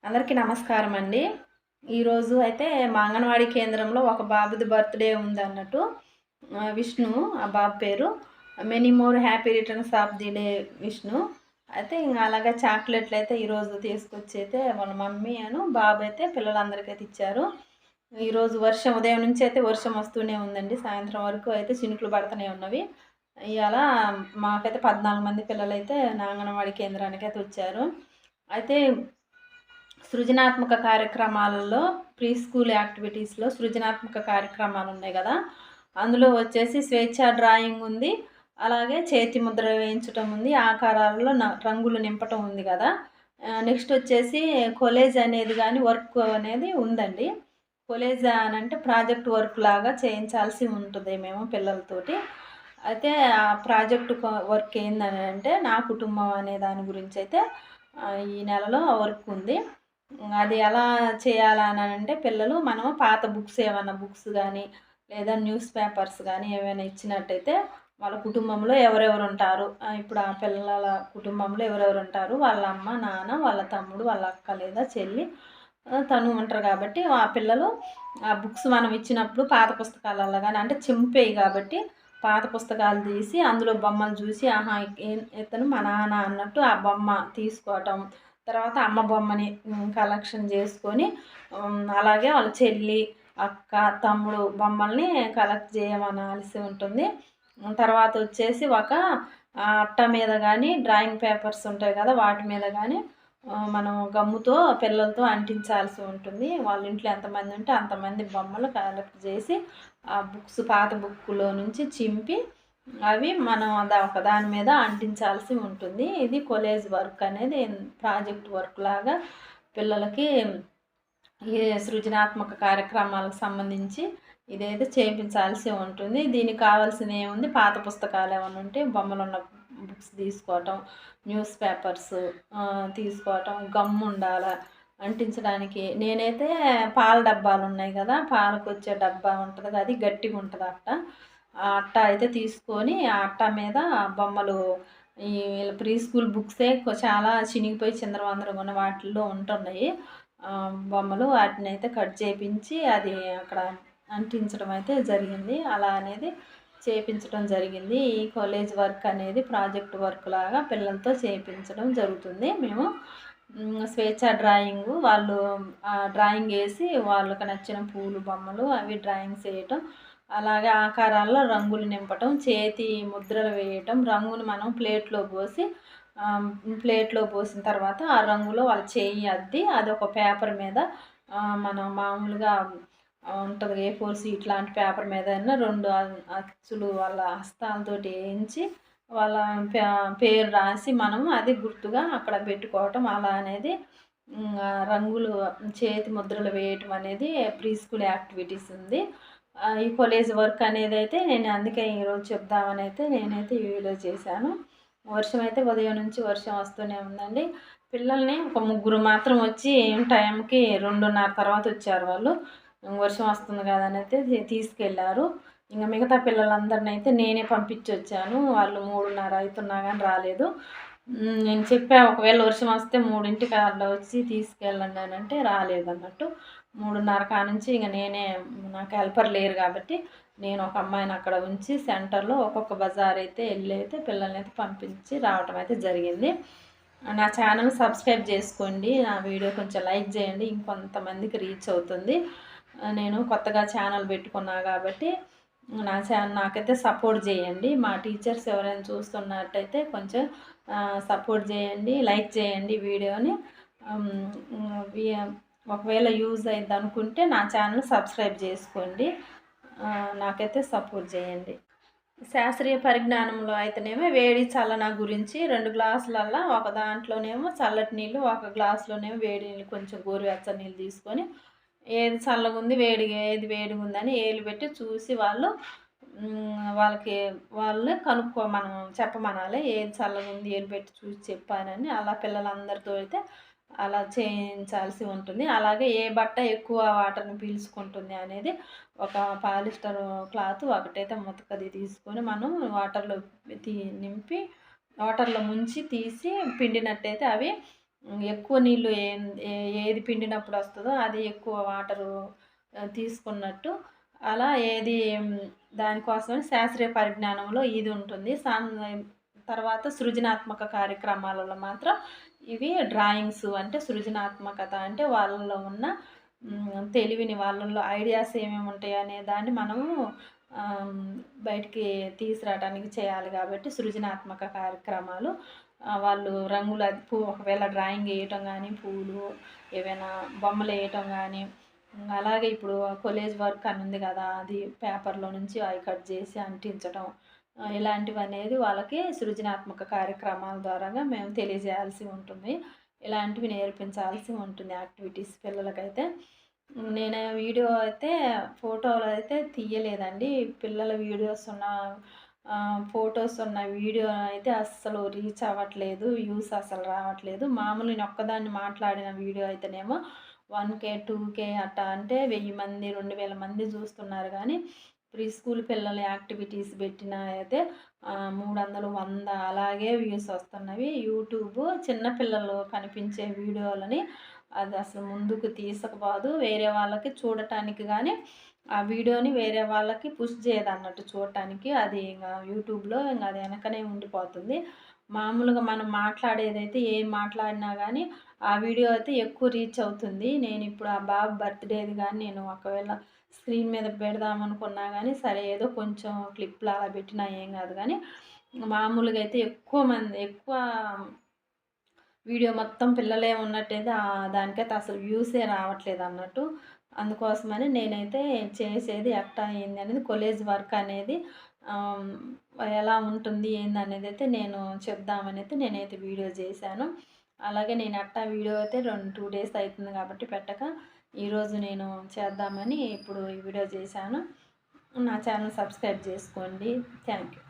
అందరికీ నమస్కారం అండి. ఈరోజు అయితే మా అంగన్వాడీ కేంద్రంలో ఒక బాబుది బర్త్‌డే ఉందన్నట్టు. విష్ణు ఆ బాబు పేరు. Many more happy returns of the day Vishnu. అయితే ఇంగ అలాగా చాక్లెట్‌లయితే ఈరోజు తీసుకొచ్చైతే వాళ్ళ మమ్మీ బాబైతే పిల్లలందరికైతే ఇచ్చారు. ఈరోజు వర్షం ఉదయం నుంచి అయితే వర్షం వస్తూనే ఉందండి. సాయంత్రం వరకు అయితే చినుకులు పడతనే ఉన్నవి. ఇయాల మాకైతే 14 మంది పిల్లలైతే నా అంగన్వాడీ కేంద్రానికైతే వచ్చారు. అయితే సృజనాత్మక కార్యక్రమాలలో ప్రీ స్కూల్ యాక్టివిటీస్‌లో సృజనాత్మక కార్యక్రమాలున్నాయి గదా! అందులో వచ్చేసి స్వేచ్ఛా డ్రాయింగ్ ఉంది. అలాగే చేతి ముద్ర వేయించటం ఉంది. ఆకారాలలో రంగులు నింపటం ఉంది గదా! నెక్స్ట్ వచ్చేసి కొలేజ్ అనేది గాని వర్క్ అనేది ఉందండి. కొలేజ్ అనంటే ప్రాజెక్ట్ వర్క్ లాగా చేయించాల్సి ఉంటది మేము పిల్లలతోటి. అయితే ఆ ప్రాజెక్ట్ వర్క్ ఏందనంటే నా కుటుంబం అనే దాని గురించైతే ఈ నెలలో వర్క్ ఉంది. అది ఎలా చేయాలనంటే మనం పాత బుక్స్ ఏమన్నా బుక్స్ గానీ, లేదా న్యూస్ పేపర్స్ గానీ ఏవైనా ఇచ్చినట్టయితే వాళ్ళ కుటుంబంలో ఎవరెవరుంటారు, ఇప్పుడు ఆ పిల్లల కుటుంబంలో ఎవరెవరుంటారు, వాళ్ళ అమ్మ, నాన్న, వాళ్ళ తమ్ముడు, వాళ్ళ అక్క లేదా చెల్లి తను ఉంటారు కాబట్టి ఆ పిల్లలు ఆ బుక్స్ మనం ఇచ్చినప్పుడు పాత పుస్తకాలల్లో గానీ అంటే చింపేయి కాబట్టి పాత పుస్తకాలు తీసి అందులో బొమ్మలు చూసి ఆహా! ఇతను మా నాన్న అన్నట్టు ఆ బొమ్మ తీసుకోవటం. తర్వాత అమ్మ బొమ్మని కలెక్షన్ చేసుకొని అలాగే వాళ్ళ చెల్లి, అక్క, తమ్ముడు బొమ్మల్ని కలెక్ట్ చేయమనాల్సి ఉంటుంది. తర్వాత వచ్చేసి ఒక అట్ట మీద గానీ డ్రాయింగ్ పేపర్స్ ఉంటాయి కదా! వాటి మీద గానీ మనం గమ్ముతో పిల్లలతో అంటించాల్సి ఉంటుంది. వాళ్ళ ఇంట్లో ఎంతమంది ఉంటే అంతమంది బొమ్మలు కలెక్ట్ చేసి ఆ బుక్స్ పాత బుక్కులో నుంచి చింపి అవి మనం ఒక దాని మీద అంటించాల్సి ఉంటుంది. ఇది కొలేజ్ వర్క్ అనేది ప్రాజెక్ట్ వర్క్ లాగా పిల్లలకి ఈ సృజనాత్మక కార్యక్రమాలకు సంబంధించి ఇదైతే చేపించాల్సి ఉంటుంది. దీనికి కావాల్సింది ఏముంది, పాత పుస్తకాలు ఏమన్నా ఉంటే బొమ్మలున్న బుక్స్ తీసుకోవటం, న్యూస్ పేపర్స్ తీసుకోవటం, గమ్ ఉండాల అంటించడానికి. నేనైతే పాల డబ్బాలున్నాయి కదా! పాలకొచ్చే డబ్బా ఉంటది కదా! అది గట్టిగా ఉంటది అట్ట. ఆ అట్ట అయితే తీసుకొని ఆ అట్ట మీద బొమ్మలు ఈ ప్రీ స్కూల్ బుక్సే చాలా చినిగిపోయి చిందరవందరగా ఉన్న వాటిల్లో ఉంటున్నాయి. బొమ్మలు వాటినైతే కట్ చేపించి అది అక్కడ అంటించడం అయితే జరిగింది. అలా అనేది చేపించడం జరిగింది. ఈ కాలేజ్ వర్క్ అనేది ప్రాజెక్ట్ వర్క్ లాగా పిల్లలతో చేపించడం జరుగుతుంది. మేము స్వేచ్ఛా డ్రాయింగు వాళ్ళు డ్రాయింగ్ ఏసి వాళ్ళకి నచ్చిన పూలు బొమ్మలు అవి డ్రాయింగ్స్ ఏయటం. అలాగే ఆకారాల్లో రంగులు నింపటం, చేతి ముద్రలు వేయటం, రంగుని మనం ప్లేట్‌లో పోసిన తర్వాత ఆ రంగులో వాళ్ళ చెయ్యి అద్ది అదొక పేపర్ మీద మనం మామూలుగా ఉంటది ఏ4 షీట్ లాంటి పేపర్ మీదైనా 2 అచ్చులు వాళ్ళ హస్తాలతోటి ఏయించి వాళ్ళ పేరు రాసి మనం అది గుర్తుగా అక్కడ పెట్టుకోవటం అలా అనేది రంగులు చేతి ముద్రలు వేయటం అనేది ప్రీ స్కూల్ యాక్టివిటీస్ ఉంది. ఈ కాలేజ్ వర్క్ అనేదైతే నేను అందుకే ఈరోజు చెప్దామని అయితే నేనైతే ఈ వీడియో చేశాను. వర్షం అయితే ఉదయం నుంచి వర్షం వస్తూనే ఉందండి. పిల్లల్ని ఒక ముగ్గురు మాత్రం వచ్చి టైంకి 2:30 తర్వాత వచ్చారు వాళ్ళు. వర్షం వస్తుంది కదా అని అయితే తీసుకెళ్లారు. ఇంక మిగతా పిల్లలందరినైతే నేనే పంపించొచ్చాను. వాళ్ళు 3:30 అయితున్నా గానీ రాలేదు. నేను చెప్పా ఒకవేళ వర్షం వస్తే 3కి అట్లా వచ్చి తీసుకెళ్ళండి అనంటే రాలేదన్నట్టు. 3:30 కానుంచి ఇంక నేనే నాకు హెల్పర్ లేరు కాబట్టి నేను ఒక అమ్మాయిని అక్కడ ఉంచి సెంటర్‌లో ఒక్కొక్క బజార్ అయితే ఎళ్ళైతే పిల్లల్నైతే పంపించి రావటం అయితే జరిగింది. నా ఛానల్ సబ్స్క్రైబ్ చేసుకోండి. నా వీడియో కొంచెం లైక్ చేయండి. ఇంకొంతమందికి రీచ్ అవుతుంది. నేను కొత్తగా ఛానల్ పెట్టుకున్నా కాబట్టి నాకైతే సపోర్ట్ చేయండి. మా టీచర్స్ ఎవరైనా చూస్తున్నట్టయితే కొంచెం సపోర్ట్ చేయండి. లైక్ చేయండి వీడియోని. ఒకవేళ యూజ్ అయిద్దనుకుంటే నా ఛానల్ సబ్స్క్రైబ్ చేసుకోండి. నాకైతే సపోర్ట్ చేయండి. శాస్త్రీయ పరిజ్ఞానంలో అయితేనేమో వేడి చల్లన గురించి 2 గ్లాసులల్లా ఒక దాంట్లోనేమో చల్లటి నీళ్ళు, ఒక గ్లాసులోనేమో వేడి నీళ్ళు కొంచెం గోరువెచ్చని నీళ్ళు తీసుకొని ఏది చల్లగుంది ఏది వేడిగుందని ఏలు పెట్టి చూసి వాళ్ళే మనం చెప్పమనాలి. ఏది చల్లగుంది ఏలు పెట్టి చూసి చెప్పానని అలా పిల్లలందరితో అయితే అలా చేయించాల్సి ఉంటుంది. అలాగే ఏ బట్ట ఎక్కువ వాటర్‌ని పీల్చుకుంటుంది అనేది ఒక పాలిస్టర్ క్లాత్ ఒకటైతే ముతకది తీసుకొని మనం వాటర్‌లో నింపి వాటర్‌లో ముంచి తీసి పిండినట్టయితే అవి ఎక్కువ నీళ్ళు ఏది పిండినప్పుడు వస్తుందో అది ఎక్కువ వాటరు తీసుకున్నట్టు అలా ఏది దానికోసమని శాస్త్రీయ పరిజ్ఞానంలో ఇది ఉంటుంది. తర్వాత సృజనాత్మక కార్యక్రమాలలో మాత్రం ఇవి డ్రాయింగ్స్ అంటే సృజనాత్మకత అంటే వాళ్ళలో ఉన్న తెలివిని వాళ్ళలో ఐడియాస్ ఏమేమి ఉంటాయి అనే దాన్ని మనము బయటికి తీసుకురావడానికి చేయాలి కాబట్టి సృజనాత్మక కార్యక్రమాలు వాళ్ళు రంగుల ఒకవేళ డ్రాయింగ్ వేయటం కానీ పూలు ఏవైనా బొమ్మలు వేయటం కానీ అలాగే ఇప్పుడు కాలేజ్ వర్క్ అని ఉంది కదా అది పేపర్లో నుంచి అవి కట్ చేసి అంటించడం ఇలాంటివి అనేది వాళ్ళకి సృజనాత్మక కార్యక్రమాల ద్వారాగా మేము తెలియజేయాల్సి ఉంటుంది. ఇలాంటివి నేర్పించాల్సి ఉంటుంది యాక్టివిటీస్ పిల్లలకైతే. నేను వీడియో అయితే ఫోటోలు అయితే తీయలేదండి. పిల్లల ఫొటోస్ ఉన్న వీడియో అయితే అస్సలు రీచ్ అవ్వట్లేదు, వ్యూస్ అసలు రావట్లేదు. మామూలు నేను ఒక్కదాన్ని మాట్లాడిన వీడియో అయితేనేమో 1K 2K అట్టా అంటే 1000 మంది 2000 మంది చూస్తున్నారు. కానీ ప్రీ స్కూల్ పిల్లల యాక్టివిటీస్ పెట్టిన అయితే 300 100 అలాగే వ్యూస్ వస్తున్నవి. యూట్యూబ్ చిన్నపిల్లలు కనిపించే వీడియోలని అది అసలు ముందుకు తీసుకుపోదు. వేరే వాళ్ళకి చూడటానికి కానీ ఆ వీడియోని వేరే వాళ్ళకి పుష్ చేయదన్నట్టు చూడటానికి. అది ఇంకా యూట్యూబ్లో ఇంకా అది వెనకనే ఉండిపోతుంది. మామూలుగా మనం మాట్లాడేదైతే ఏం మాట్లాడినా కానీ ఆ వీడియో అయితే ఎక్కువ రీచ్ అవుతుంది. నేను ఇప్పుడు ఆ బాబు బర్త్డేది కానీ నేను ఒకవేళ స్క్రీన్ మీద పెడదామనుకున్నా కానీ సరే ఏదో కొంచెం క్లిప్లు అలా పెట్టినా ఏం కాదు. కానీ మామూలుగా అయితే ఎక్కువ వీడియో మొత్తం పిల్లలే ఉన్నట్టయితే దానికైతే అసలు వ్యూసే రావట్లేదు అన్నట్టు. అందుకోసమని నేనైతే చేసేది ఎట్టా ఏంది అనేది కాలేజ్ వర్క్ అనేది ఎలా ఉంటుంది ఏంది అనేది అయితే నేను చెప్దామని అయితే నేనైతే వీడియో చేశాను. అలాగే నేను అట్టా వీడియో అయితే 2 డేస్ అవుతుంది కాబట్టి పెట్టక ఈరోజు నేను చేద్దామని ఇప్పుడు ఈ వీడియో చేశాను. నా ఛానల్ సబ్స్క్రైబ్ చేసుకోండి. Thank you.